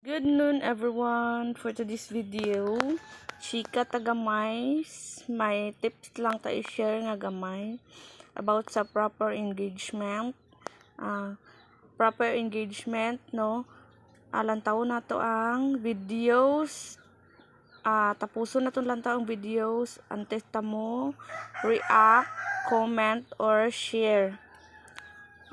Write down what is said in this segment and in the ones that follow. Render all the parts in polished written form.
Good noon everyone. For today's video, chika tagamay, may tips lang ta i-share nga gamay about sa proper engagement. Proper engagement, no? Lantaw na to ang videos. Tapuso na to lantaw ang videos. Antes ta mo react, comment, or share.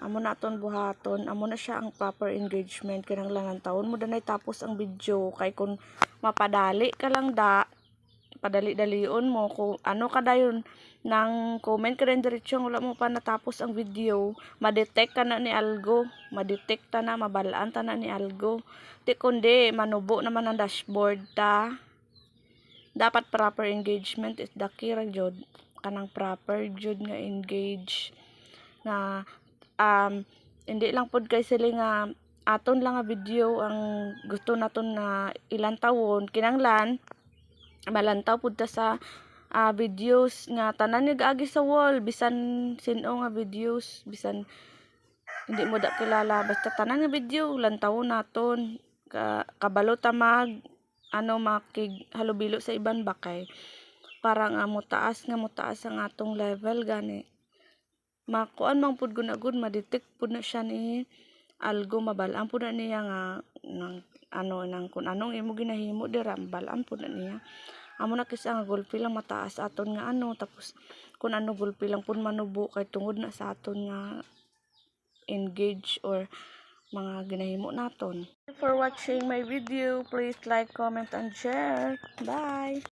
Amo na aton buhaton, amo na siya ang proper engagement. Kinahanglan taon mo danay tapos ang video, kay kung mapadali ka lang padali-dalion mo kung ano ka dayon nang comment ka rin diretsyon, wala mo pa natapos ang video, ma-detect ka na ni algo, ma-detect ta na, mabalaan ta na ni algo. Di kundi manubo naman ang dashboard ta. Dapat proper engagement is the key ra jud, kanang proper jud nga engage na hindi lang pod kay sila nga aton lang nga video ang gusto naton na ilang tawon, kinanglan malantaw pud ta sa videos nga tanan ni gaagi sa wall, bisan sino nga videos, bisan hindi mo da kilala, basta tanan nga video lantawon naton. Kabalo ta mag makig halubilo sa iban bakay para nga mo taas ang atong level gani. Makuan man pud gunagud, ma-detect pud na siya ni algo, mabalaan pud na niya nga nang kung anong imo ginahimo dira, mabalaan pud na niya. Amo na kisa nga gulpi lang mataas aton nga tapos kung ano gulpi lang pud manubo kay tungod na sa aton nga engage or mga ginahimo naton. For watching my video, please like, comment, and share. Bye.